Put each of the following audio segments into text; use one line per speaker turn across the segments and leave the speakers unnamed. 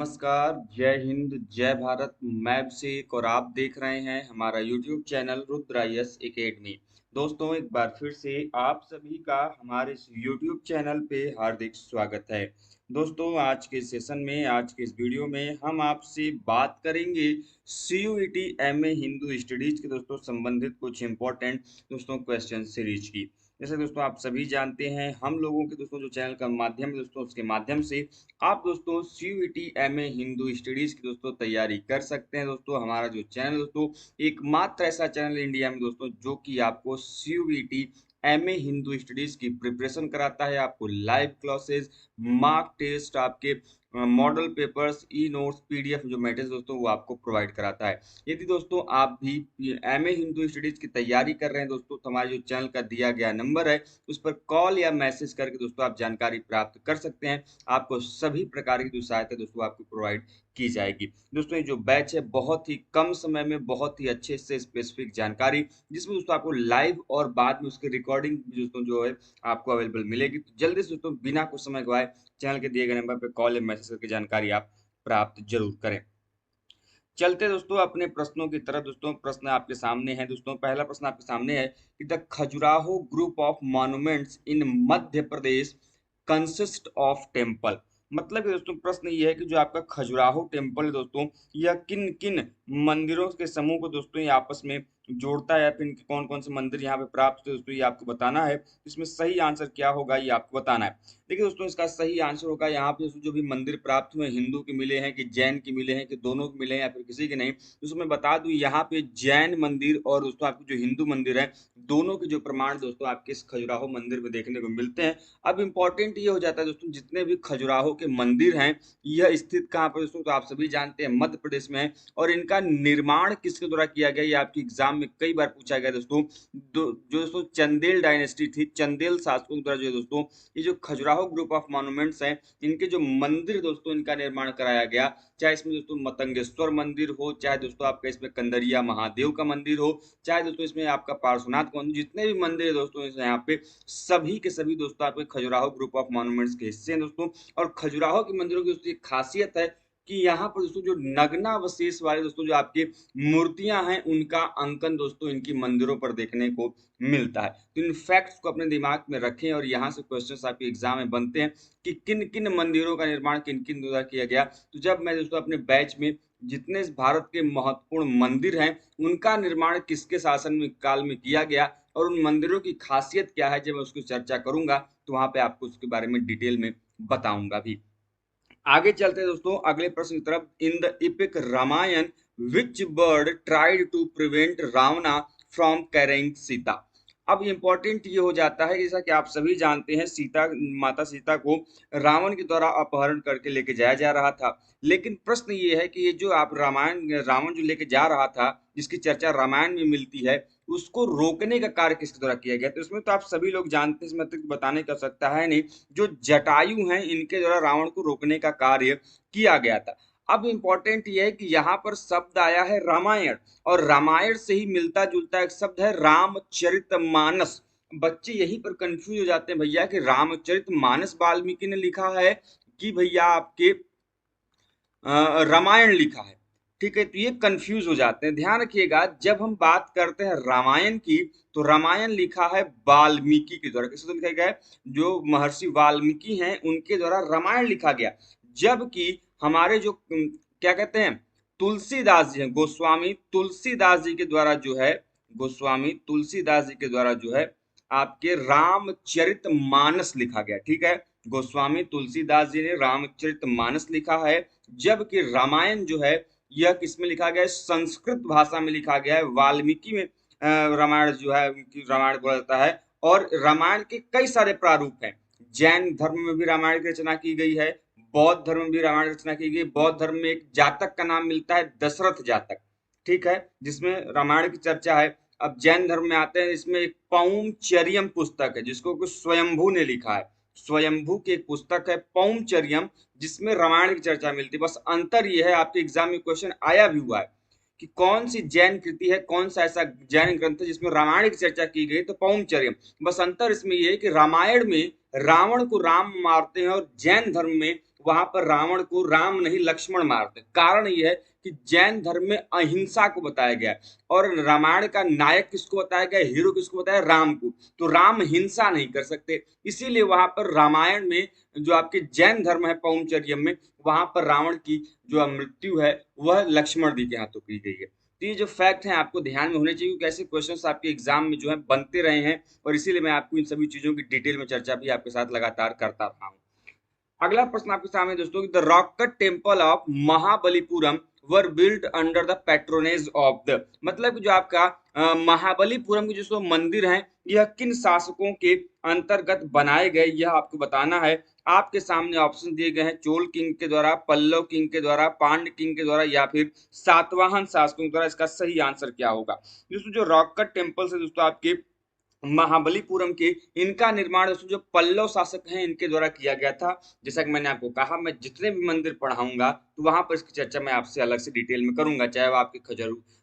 नमस्कार, जय हिंद, जय भारत। मैं अभिषेक और आप देख रहे हैं हमारा YouTube channel Rudra IAS academy. दोस्तों, एक बार फिर से आप सभी का हमारे इस यूट्यूब चैनल पे हार्दिक स्वागत है। दोस्तों, आज के सेशन में, आज के इस वीडियो में हम आपसे बात करेंगे सीयूईटी एमए हिंदू स्टडीज के दोस्तों संबंधित कुछ इंपॉर्टेंट दोस्तों क्वेश्चन सीरीज की। जैसे दोस्तों आप सभी जानते हैं, हम लोगों के दोस्तों जो चैनल का माध्यम है दोस्तों, उसके माध्यम से आप दोस्तों सीयूईटी एमए हिंदू स्टडीज की दोस्तों तैयारी कर सकते हैं। दोस्तों, हमारा जो चैनल दोस्तों एकमात्र ऐसा चैनल इंडिया में दोस्तों जो कि आपको सीयूईटी एमए हिंदू स्टडीज की प्रिपरेशन कराता है। आपको लाइव क्लासेस, मार्क टेस्ट, आपके model papers, e notes, PDF जो मटेरियल दोस्तों वो आपको प्रोवाइड कराता है। यदि दोस्तों आप भी एमए हिंदू स्टडीज की तैयारी कर रहे हैं दोस्तों, तो हमारे जो चैनल का दिया गया नंबर है उस पर कॉल या मैसेज करके दोस्तों आप जानकारी प्राप्त कर सकते हैं। आपको सभी प्रकार की जो सहायता दोस्तों आपको प्रोवाइड की जाएगी। दोस्तों, ये जो बैच है बहुत ही कम समय में बहुत ही अच्छे से स्पेसिफिक जानकारी, जिसमें दोस्तों आपको लाइव और बाद में उसकी रिकॉर्डिंग दोस्तों जो है आपको अवेलेबल मिलेगी। तो जल्दी से दोस्तों बिना कुछ समय गवाए चैनल के दिए गए नंबर पर कॉल या मैसेज करके जानकारी आप प्राप्त जरूर करें। चलते दोस्तों अपने प्रश्नों की तरफ। दोस्तों, प्रश्न आपके सामने है। दोस्तों, पहला प्रश्न आपके सामने है कि the Khajuraho group of monuments in Madhya Pradesh consist of temple. मतलब कि दोस्तों प्रश्न ये है कि जो आपका खजुराहो टेम्पल है दोस्तों, यह किन किन मंदिरों के समूह को दोस्तों ये आपस में जोड़ता है, या फिर कौन कौन से मंदिर यहाँ पे प्राप्त है दोस्तों ये आपको बताना है। इसमें सही आंसर क्या होगा ये आपको बताना है। देखिए दोस्तों, इसका सही आंसर होगा यहाँ पे जो भी मंदिर प्राप्त हुए, हिंदू के मिले हैं कि जैन के मिले हैं कि दोनों के मिले हैं या फिर किसी के नहीं, दोस्तों मैं बता दूं यहाँ पे जैन मंदिर और दोस्तों आपके जो हिंदू मंदिर है, दोनों के जो प्रमाण दोस्तों आपके इस खजुराहो मंदिर में देखने को मिलते हैं। अब इम्पोर्टेंट ये हो जाता है दोस्तों, जितने भी खजुराहो के मंदिर हैं, यह स्थित कहाँ पर दोस्तों, तो आप सभी जानते हैं मध्य प्रदेश में है। और इनका निर्माण किसके द्वारा किया गया, ये आपके एग्जाम में कई बार पूछा गया दोस्तों। जो दोस्तों चंदेल डायनेस्टी थी, चंदेल शासकों द्वारा जो है दोस्तों ये जो खजुराहो ग्रुप ऑफ मॉन्यूमेंट्स हैं, इनके जो मंदिर दोस्तों इनका निर्माण कराया गया। चाहे इसमें दोस्तों मतंगेश्वर मंदिर हो, चाहे दोस्तों आपका इसमें कंदरिया महादेव का मंदिर हो, चाहे दोस्तों इसमें आपका पार्श्वनाथ का मंदिर, जितने भी मंदिर है दोस्तों यहाँ पे सभी के सभी दोस्तों आपके खजुराहो ग्रुप ऑफ मॉन्यूमेंट्स के हिस्से हैं दोस्तों। और खजुराहो के मंदिरों की दोस्तों एक खासियत है कि यहाँ पर दोस्तों जो नग्नावशेष वाले दोस्तों जो आपकी मूर्तियां हैं, उनका अंकन दोस्तों इनकी मंदिरों पर देखने को मिलता है। तो इन फैक्ट्स को अपने दिमाग में रखें और यहाँ से क्वेश्चंस आपके एग्जाम में बनते हैं कि किन किन मंदिरों का निर्माण किन किन द्वारा किया गया। तो जब मैं दोस्तों अपने बैच में जितने भारत के महत्वपूर्ण मंदिर हैं, उनका निर्माण किसके शासन में काल में किया गया और उन मंदिरों की खासियत क्या है, जब मैं उसकी चर्चा करूंगा तो वहां पे आपको उसके बारे में डिटेल में बताऊंगा भी। आगे चलते हैं दोस्तों अगले प्रश्न की तरफ। In the epic Ramayana which bird tried to prevent Ravana from carrying Sita. अब इंपॉर्टेंट ये हो जाता है, जैसा कि आप सभी जानते हैं, सीता माता सीता को रावण के द्वारा अपहरण करके लेके जाया जा रहा था। लेकिन प्रश्न ये है कि ये जो आप रावण जो लेके जा रहा था, जिसकी चर्चा रामायण में मिलती है, उसको रोकने का कार्य किसके द्वारा किया गया। तो इसमें तो आप सभी लोग जानते हैं, इसमें तो बताने की आवश्यकता है नहीं। जो जटायु हैं, इनके द्वारा रावण को रोकने का कार्य किया गया था। अब इंपॉर्टेंट यह है कि यहाँ पर शब्द आया है रामायण, और रामायण से ही मिलता जुलता एक शब्द है रामचरितमानस। बच्चे यहीं पर कंफ्यूज हो जाते हैं भैया कि रामचरितमानस वाल्मीकि ने लिखा है कि भैया आपके रामायण लिखा है। ठीक है, तो ये कंफ्यूज हो जाते हैं। ध्यान रखिएगा, जब हम बात करते हैं रामायण की, तो रामायण लिखा है वाल्मीकि के द्वारा। किसके द्वारा लिखा गया है? जो महर्षि वाल्मीकि हैं उनके द्वारा रामायण लिखा गया। जबकि हमारे जो क्या कहते हैं, तुलसीदास जी हैं, गोस्वामी तुलसीदास जी के द्वारा जो है, गोस्वामी तुलसीदास जी के द्वारा जो है आपके रामचरितमानस लिखा गया। ठीक है, गोस्वामी तुलसीदास जी ने रामचरितमानस लिखा है। जबकि रामायण जो है यह किसमें लिखा गया है? संस्कृत भाषा में लिखा गया है। वाल्मीकि में रामायण जो है रामायण बोला जाता है। और रामायण के कई सारे प्रारूप हैं। जैन धर्म में भी रामायण की रचना की गई है, बौद्ध धर्म में भी रामायण की रचना की गई। बौद्ध धर्म में एक जातक का नाम मिलता है दशरथ जातक, ठीक है, जिसमें रामायण की चर्चा है। अब जैन धर्म में आते हैं, इसमें एक पौमचर्यम पुस्तक है जिसको कुछ स्वयंभू ने लिखा है। स्वयंभू की एक पुस्तक है पौमचर्यम, जिसमें रामायण की चर्चा मिलती है। बस अंतर यह है, आपके एग्जाम में क्वेश्चन आया भी हुआ है कि कौन सी जैन कृति है, कौन सा ऐसा जैन ग्रंथ है जिसमें रामायण की चर्चा की गई, तो पौमचर्यम। बस अंतर इसमें यह है कि रामायण में रावण को राम मारते हैं और जैन धर्म में वहां पर रावण को राम नहीं लक्ष्मण मारते। कारण यह है कि जैन धर्म में अहिंसा को बताया गया है और रामायण का नायक किसको बताया गया, हीरो किसको बताया, राम को। तो राम हिंसा नहीं कर सकते, इसीलिए वहां पर रामायण में जो आपके जैन धर्म है पौंचर्यम में, वहां पर रावण की जो मृत्यु है वह लक्ष्मण जी के हाथों की गई है। तो ये जो फैक्ट है आपको ध्यान में होने चाहिए, क्योंकि ऐसे क्वेश्चंस आपके एग्जाम में जो है बनते रहे हैं और इसीलिए मैं आपको इन सभी चीजों की डिटेल में चर्चा भी आपके साथ लगातार करता रहा हूँ। अगला प्रश्न आपके सामने दोस्तों, the rock cut temple of Mahabalipuram were built under the patronage of the, मतलब जो आपका महाबलीपुरम के जो मंदिर हैं यह किन शासकों के अंतर्गत बनाए गए, यह आपको बताना है। आपके सामने ऑप्शन दिए गए हैं, चोल किंग के द्वारा, पल्लव किंग के द्वारा, पांड्य किंग के द्वारा या फिर सातवाहन शासकों के द्वारा। इसका सही आंसर क्या होगा? दोस्तों जो रॉक कट टेम्पल है दोस्तों आपके महाबलीपुरम के, इनका निर्माण दोस्तों जो पल्लव शासक हैं इनके द्वारा किया गया था। जैसा कि मैंने आपको कहा, मैं जितने भी मंदिर पढ़ाऊंगा तो वहां पर इसकी चर्चा मैं आपसे अलग से डिटेल में करूंगा, चाहे वो आपके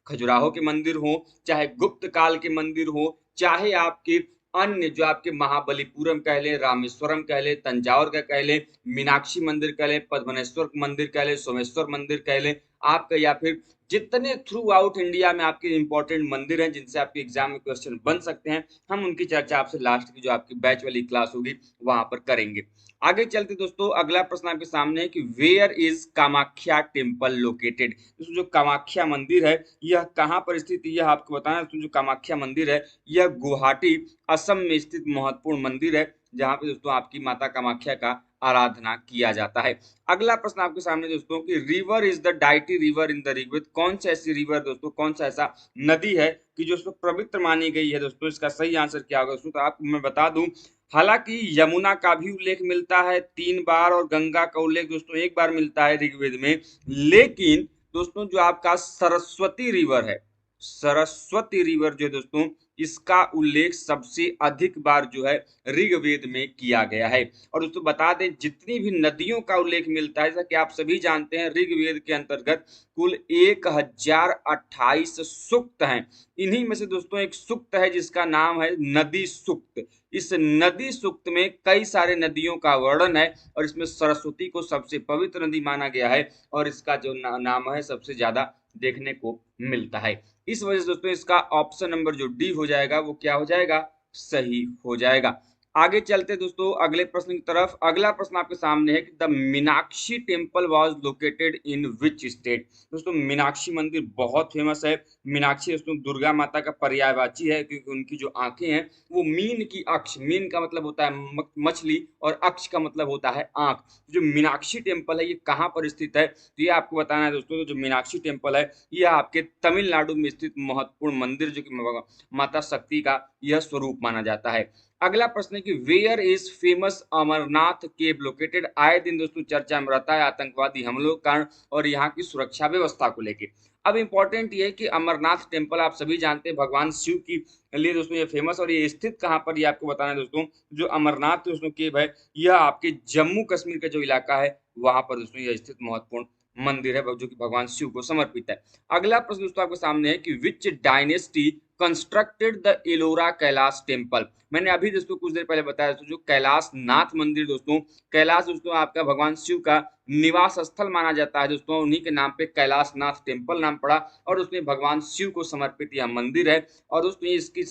खजुराहो के मंदिर हो, चाहे गुप्त काल के मंदिर हो, चाहे आपके अन्य जो आपके महाबलीपुरम कह ले, रामेश्वरम कह ले, तंजावर का कह ले, मीनाक्षी मंदिर कह ले, पद्मनेश्वर मंदिर कह ले, सोमेश्वर मंदिर कह ले आपका, या फिर जितने थ्रू आउट इंडिया में आपके इंपॉर्टेंट मंदिर हैं जिनसे आपके एग्जाम में क्वेश्चन बन सकते हैं, हम उनकी चर्चा आपसे लास्ट की जो आपकी बैच वाली क्लास होगी वहां पर करेंगे। आगे चलते दोस्तों, अगला प्रश्न आपके सामने है कि where is Kamakhya temple located. दोस्तों जो कामाख्या मंदिर है यह कहाँ पर स्थित है, यह आपको बताना। दोस्तों जो कामाख्या मंदिर है यह गुवाहाटी असम में स्थित महत्वपूर्ण मंदिर है, जहां पे दोस्तों आपकी माता कामाख्या का आराधना किया जाता है। अगला प्रश्न आपके सामने दोस्तों कि river is the deity river in the Rigveda. कौन सा ऐसी रिवर दोस्तों, कौन सा ऐसा नदी है कि जो पवित्र मानी गई है दोस्तों? इसका सही आंसर क्या होगा दोस्तों? तो आपको मैं बता दूं, हालांकि यमुना का भी उल्लेख मिलता है 3 बार और गंगा का उल्लेख दोस्तों 1 बार मिलता है ऋग्वेद में, लेकिन दोस्तों जो आपका सरस्वती रिवर है, सरस्वती रिवर जो दोस्तों इसका उल्लेख सबसे अधिक बार जो है ऋग्वेद में किया गया है। और दोस्तों बता दें, जितनी भी नदियों का उल्लेख मिलता है, जैसा कि आप सभी जानते हैं ऋग्वेद के अंतर्गत कुल 1028 सूक्त हैं। इन्हीं में से दोस्तों एक सूक्त है जिसका नाम है नदी सूक्त। इस नदी सूक्त में कई सारे नदियों का वर्णन है और इसमें सरस्वती को सबसे पवित्र नदी माना गया है और इसका जो नाम है सबसे ज्यादा देखने को मिलता है। इस वजह से दोस्तों इसका ऑप्शन नंबर जो डी हो जाएगा वो क्या हो जाएगा, सही हो जाएगा। आगे चलते दोस्तों अगले प्रश्न की तरफ। अगला प्रश्न आपके सामने है कि the Meenakshi temple was located in which state. दोस्तों मीनाक्षी मंदिर बहुत फेमस है। मीनाक्षी दोस्तों दुर्गा माता का पर्यायवाची है, क्योंकि उनकी जो आंखें हैं वो मीन की अक्ष, मीन का मतलब होता है मछली और अक्ष का मतलब होता है आंख। जो मीनाक्षी टेम्पल है ये कहाँ पर स्थित है, तो ये आपको बताना है दोस्तों। तो जो मीनाक्षी टेम्पल है ये आपके तमिलनाडु में स्थित महत्वपूर्ण मंदिर जो कि माता शक्ति का यह स्वरूप माना जाता है। अगला प्रश्न है कि where is famous Amarnath cave located. आए दिन दोस्तों चर्चा में रहता है आतंकवादी हमलों के कारण और यहाँ की सुरक्षा व्यवस्था को लेकर। अब इंपॉर्टेंट ये है कि अमरनाथ टेम्पल आप सभी जानते हैं भगवान शिव की लिए दोस्तों ये फेमस, और ये स्थित कहाँ पर ये आपको बताना है दोस्तों। जो अमरनाथ दोस्तों केव है यह आपके जम्मू कश्मीर का जो इलाका है वहां पर दोस्तों यह स्थित महत्वपूर्ण मंदिर है जो कि भगवान शिव को समर्पित है। अगला प्रश्न दोस्तों आपके सामने है कि विच dynasty constructed the Ellora Kailash temple. मैंने अभी दोस्तों कुछ देर पहले बताया दोस्तों जो कैलाश नाथ मंदिर दोस्तों, कैलाश दोस्तों आपका भगवान शिव का निवास स्थल माना जाता है दोस्तों, उन्हीं के नाम पे कैलाश नाथ टेम्पल नाम पड़ा और उसमें भगवान शिव को समर्पित यह मंदिर है। और दोस्तों इसकी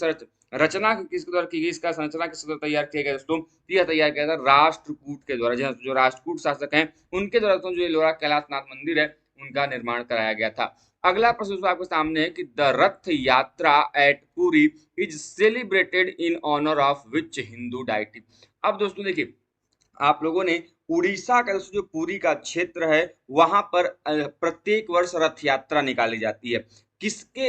रचना किसके द्वारा की गई, इसका संरचना किसके द्वारा तैयार किया गया दोस्तों? यह तैयार किया था राष्ट्रकूट के द्वारा। जो राष्ट्रकूट शासक हैं उनके द्वारा जो एलोरा कैलाशनाथ मंदिर है उनका निर्माण कराया गया था। अगला प्रश्न आपके सामने है कि the Rath Yatra at Puri is celebrated in honour of which Hindu deity. अब दोस्तों देखिए, आप लोगों ने उड़ीसा का जो पुरी का क्षेत्र है वहां पर प्रत्येक वर्ष रथ यात्रा निकाली जाती है। किसके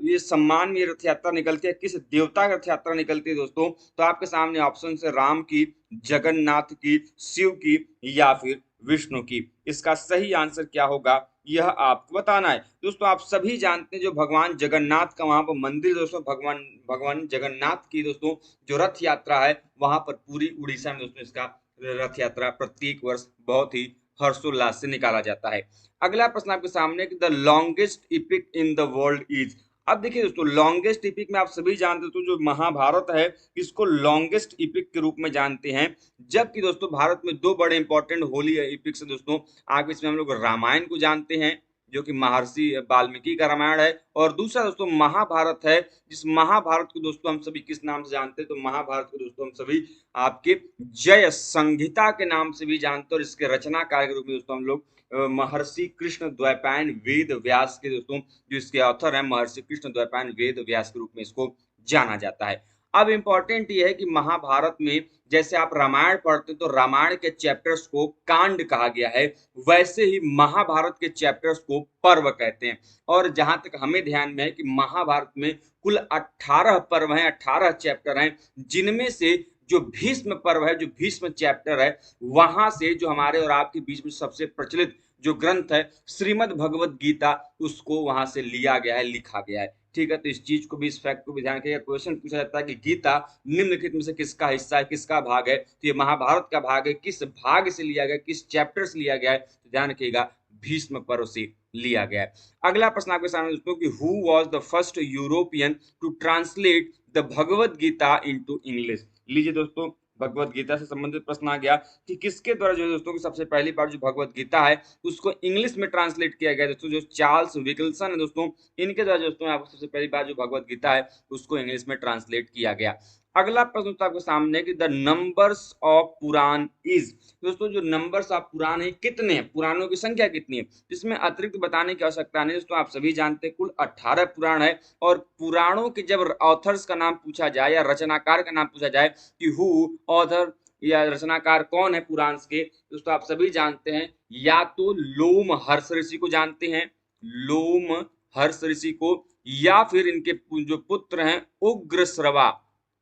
ये सम्मान में रथ यात्रा निकलती है, किस देवता की रथ यात्रा निकलती है दोस्तों? तो आपके सामने ऑप्शन है राम की, जगन्नाथ की, शिव की या फिर विष्णु की। इसका सही आंसर क्या होगा यह आपको बताना है। दोस्तों आप सभी जानते हैं जो भगवान जगन्नाथ का वहां पर मंदिर दोस्तों, भगवान जगन्नाथ की दोस्तों जो रथ यात्रा है वहां पर पूरी उड़ीसा में दोस्तों इसका रथ यात्रा प्रत्येक वर्ष बहुत ही हर्षोल्लास से निकाला जाता है। अगला प्रश्न आपके सामने कि the longest EPIC in the world is. अब देखिए दोस्तों, लॉन्गेस्ट इपिक में आप सभी जानते हो तो जो महाभारत है इसको लॉन्गेस्ट इपिक के रूप में जानते हैं। जबकि दोस्तों भारत में दो बड़े इंपॉर्टेंट होली इपिक्स है दोस्तों। आप इसमें हम लोग रामायण को जानते हैं जो कि महर्षि वाल्मीकि का रामायण है, और दूसरा दोस्तों महाभारत है। जिस महाभारत को दोस्तों हम सभी किस नाम से जानते हैं, तो महाभारत को दोस्तों हम सभी आपके जय संहिता के नाम से भी जानते हैं, और इसके रचनाकार के रूप में दोस्तों हम लोग महर्षि कृष्ण द्वैपायन वेद व्यास के दोस्तों जो इसके ऑथर हैं महर्षि कृष्ण द्वैपायन वेद व्यास के रूप में इसको जाना जाता है। अब इंपॉर्टेंट ये है कि महाभारत में जैसे आप रामायण पढ़ते हैं तो रामायण के चैप्टर्स को कांड कहा गया है, वैसे ही महाभारत के चैप्टर्स को पर्व कहते हैं। और जहां तक हमें ध्यान में है कि महाभारत में कुल 18 पर्व हैं, 18 चैप्टर हैं, जिनमें से जो भीष्म पर्व है, जो भीष्म चैप्टर है, वहां से जो हमारे और आपके बीच में सबसे प्रचलित जो ग्रंथ है श्रीमद् भगवत गीता, उसको वहां से लिया गया है, लिखा गया है। ठीक है, तो इस चीज को भी, इस फैक्ट को भी ध्यान रखिएगा। क्वेश्चन पूछा जाता है कि गीता निम्नलिखित में से किसका हिस्सा है, किसका भाग है, तो ये महाभारत का भाग है। किस भाग से लिया गया, किस चैप्टर से लिया गया है, तो ध्यान रखिएगा भीष्म पर्व से लिया गया है। अगला प्रश्न आपके सामने दोस्तों कि who was the first European to translate the Bhagavad Gita into English. लीजिए दोस्तों, भगवत गीता से संबंधित प्रश्न आ गया कि किसके द्वारा जो दोस्तों की सबसे पहली बार जो भगवत गीता है उसको इंग्लिश में ट्रांसलेट किया गया दोस्तों। जो चार्ल्स विकल्सन है दोस्तों, इनके द्वारा दोस्तों आपको सबसे पहली बार जो भगवत गीता है उसको इंग्लिश में ट्रांसलेट किया गया। अगला प्रश्न आपके सामने कि the numbers of Purana is. दोस्तों जो नंबर्स ऑफ पुराण है कितने हैं, पुराणों की संख्या कितनी है, इसमें अतिरिक्त बताने की आवश्यकता नहीं दोस्तों। आप सभी जानते हैं कुल 18 पुराण है, और पुराणों के जब ऑथर्स का नाम पूछा जाए या रचनाकार का नाम पूछा जाए कि हु ऑथर या रचनाकार कौन है पुराण के, दोस्तों आप सभी जानते हैं या तो लोम हर्ष ऋषि को जानते हैं, लोम हर्ष ऋषि को, या फिर इनके जो पुत्र हैं उग्र श्रवा,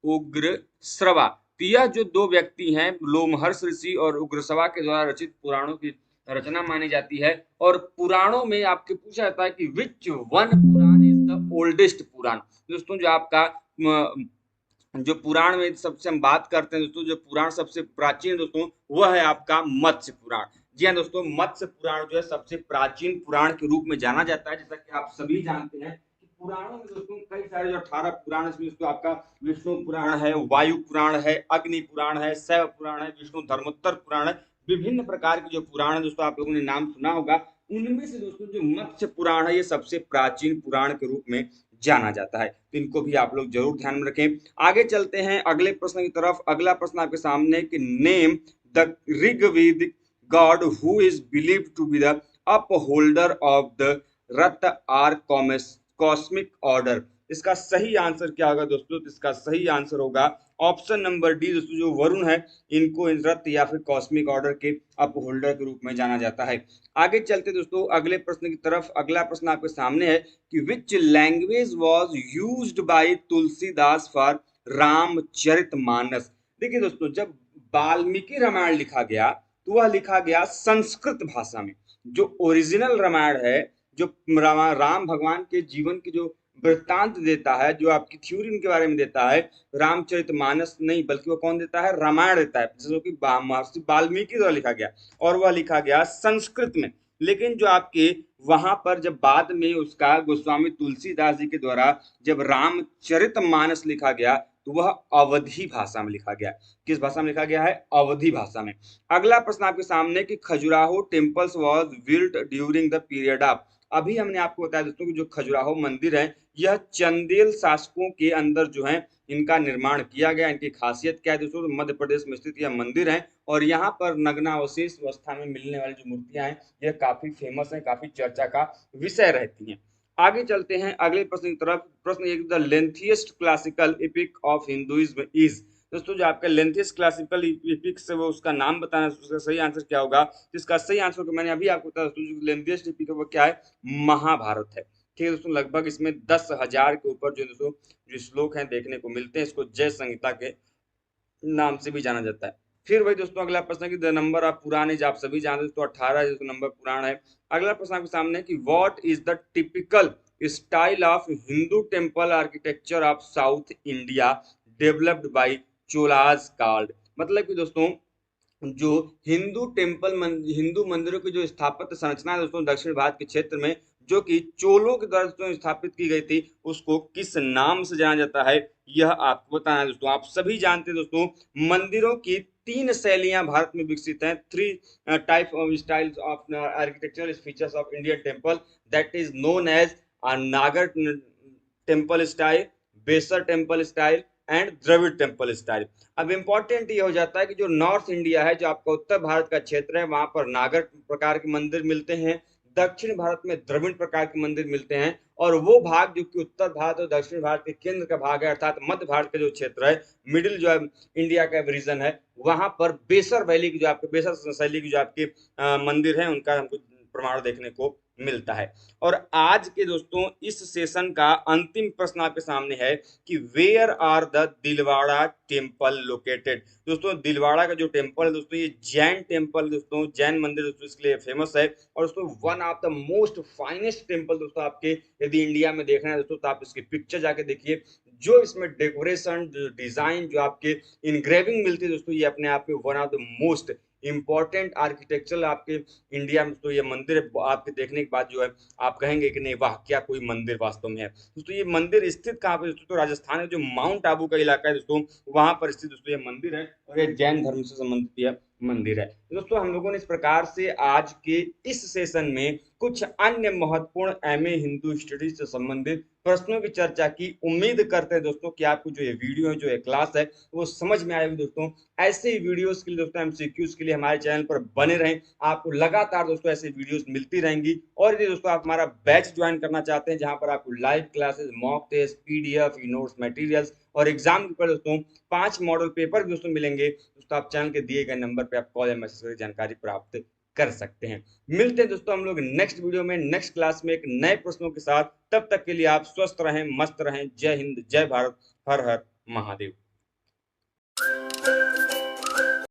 उग्र श्रवा। तो यह जो दो व्यक्ति हैं लोमहर्ष ऋषि और उग्रश्रवा के द्वारा रचित पुराणों की रचना मानी जाती है। और पुराणों में आपके पूछा जाता है कि which one Purana is the oldest Purana. दोस्तों जो आपका जो पुराण में सबसे हम बात करते हैं दोस्तों, जो पुराण सबसे प्राचीन दोस्तों वह है आपका मत्स्य पुराण। जी हाँ दोस्तों, मत्स्य पुराण जो है सबसे प्राचीन पुराण के रूप में जाना जाता है। जैसा कि आप सभी जानते हैं कि पुराणों में दोस्तों कई सारे जो 18 पुराण, इसमें दोस्तों आपका विष्णु पुराण है, वायु पुराण है, अग्नि पुराण है, शैव पुराण है, विष्णु धर्मोत्तर पुराण है, विभिन्न प्रकार के जो पुराण है दोस्तों आप लोगों ने नाम सुना होगा। उनमें से दोस्तों जो मत्स्य पुराण है ये सबसे प्राचीन पुराण के रूप में जाना जाता है, तो इनको भी आप लोग जरूर ध्यान में रखें। आगे चलते हैं अगले प्रश्न की तरफ। अगला प्रश्न आपके सामने कि name the Rigvedic god who is believed to be the upholder of the Rta or cosmic order. इसका सही आंसर क्या होगा दोस्तों, इसका सही आंसर होगा ऑप्शन नंबर डी दोस्तों। जो वरुण है इनको रथ या फिर कॉस्मिक ऑर्डर के अपहोल्डर के रूप में जाना जाता है। आगे चलते दोस्तों अगले प्रश्न की तरफ। अगला प्रश्न आपके सामने है कि which language was used by Tulsidas for Ramcharitmanas. देखिए दोस्तों, जब वाल्मीकि रामायण लिखा गया तो वह लिखा गया संस्कृत भाषा में। जो ओरिजिनल रामायण है, जो राम भगवान के जीवन की जो वृत्तांत देता है, जो आपकी थ्योरी उनके बारे में देता है, रामचरितमानस नहीं बल्कि वो कौन देता है, रामायण देता है, जो कि महर्षि वाल्मीकि द्वारा लिखा गया, और वह लिखा गया संस्कृत में। लेकिन जो आपके वहां पर जब बाद में उसका गोस्वामी तुलसीदास जी के द्वारा जब रामचरितमानस लिखा गया तो वह अवधी भाषा में लिखा गया। किस भाषा में लिखा गया है, अवधी भाषा में। अगला प्रश्न आपके सामने कि Khajuraho temples was built during the period of. अभी हमने आपको बताया दोस्तों कि जो खजुराहो मंदिर है यह चंदेल शासकों के अंदर जो है इनका निर्माण किया गया। इनकी खासियत क्या है दोस्तों, तो मध्य प्रदेश में स्थित यह मंदिर है, और यहाँ पर नग्नावशेष अवस्था में मिलने वाली जो मूर्तियां हैं यह काफी फेमस है, काफी चर्चा का विषय रहती हैं। आगे चलते हैं अगले प्रश्न की तरफ। प्रश्न एक, the longest classical epic of Hinduism is. दोस्तों जो आपका लेंथिएस्ट क्लासिकल एपिक से वो उसका नाम बताना, उसका सही आंसर क्या होगा। जिसका सही आंसर को मैंने अभी आपको बताया दोस्तों, जो लेंथिएस्ट एपिक है वो क्या है, महाभारत है। ठीक है दोस्तों, लगभग इसमें 10,000 के ऊपर जो दोस्तों जो श्लोक हैं देखने को मिलते हैं। इसको जय संहिता के नाम से भी जाना जाता है। फिर वही दोस्तों अगला प्रश्न की द नंबर ऑफ पुराण है, आप सभी जानते हैं तो 18 जो नंबर पुराण है। अगला प्रश्न आपके सामने कि what is the typical style of Hindu temple architecture of south India developed by Cholas called. मतलब कि दोस्तों जो हिंदू टेम्पल हिंदू मंदिरों की जो स्थापत्य संरचना है दोस्तों दक्षिण भारत के क्षेत्र में जो कि चोलों के द्वारा दोस्तों स्थापित की गई थी, उसको किस नाम से जाना जाता है, यह आपको बताना है दोस्तों। आप सभी जानते हैं दोस्तों, मंदिरों की 3 शैलियाँ भारत में विकसित हैं। 3 type of styles of architectural features of Indian temple, that is known as Nagara temple style, Vesara temple style and Dravida temple style. अब इम्पोर्टेंट ये हो जाता है कि जो नॉर्थ इंडिया है, जो आपका उत्तर भारत का क्षेत्र है, वहां पर नागर प्रकार के मंदिर मिलते हैं। दक्षिण भारत में द्रविड़ प्रकार के मंदिर मिलते हैं। और वो भाग जो कि उत्तर भारत और दक्षिण भारत के केंद्र का भाग है, अर्थात मध्य भारत का जो क्षेत्र है, मिडिल जो है इंडिया का रीजन है, वहां पर बेसर वैली की जो आपके बेसर शैली की जो आपके मंदिर है, उनका हमको प्रमाण देखने को मिलता है। और आज के दोस्तों इस सेशन का अंतिम प्रश्न आपके सामने है कि where are the Dilwara temple located. दोस्तों दिलवाड़ा का जो टेम्पल है दोस्तों, ये जैन टेम्पल दोस्तों, जैन मंदिर दोस्तों इसके लिए फेमस है। और दोस्तों one of the most finest temple दोस्तों, आपके यदि इंडिया में देखना है दोस्तों, तो आप इसकी पिक्चर जाके देखिए। जो इसमें डेकोरेशन, डिजाइन, जो आपके इनग्रेविंग मिलती है दोस्तों, ये अपने आप में one of the most important architecture आपके इंडिया में दोस्तों ये मंदिर आपके देखने के बाद जो है आप कहेंगे कि नहीं वाह क्या कोई मंदिर वास्तव में है। दोस्तों ये मंदिर स्थित कहाँ पे दोस्तों, तो राजस्थान में जो माउंट आबू का इलाका है दोस्तों, वहां पर स्थित दोस्तों ये मंदिर है। और ये जैन धर्म से संबंधित यह मंदिर है। तो दोस्तों हम लोगों ने इस प्रकार से आज के इस सेशन में कुछ अन्य महत्वपूर्ण एमए हिंदू स्टडीज से संबंधित प्रश्नों की चर्चा की। उम्मीद करते हैं दोस्तों कि आपको जो ये वीडियो है, जो ये क्लास है, वो समझ में आएगी दोस्तों। ऐसे ही वीडियोस के लिए दोस्तों, एमसीक्यूज के लिए हमारे चैनल पर बने रहें। आपको लगातार दोस्तों ऐसे वीडियोस मिलती रहेंगी। और यदि दोस्तों आप हमारा बैच ज्वाइन करना चाहते हैं, जहां पर आपको live classes, mock test, PDF, notes, materials और एग्जाम के पर दोस्तों 5 मॉडल पेपर भी दोस्तों मिलेंगे, दोस्तों आप चैनल के दिए गए नंबर पर आप कॉल या मैसेज करके जानकारी प्राप्त कर सकते हैं। मिलते हैं दोस्तों हम लोग नेक्स्ट वीडियो में, नेक्स्ट क्लास में एक नए प्रश्नों के साथ। तब तक के लिए आप स्वस्थ रहें, मस्त रहें। जय हिंद, जय भारत, हर हर महादेव।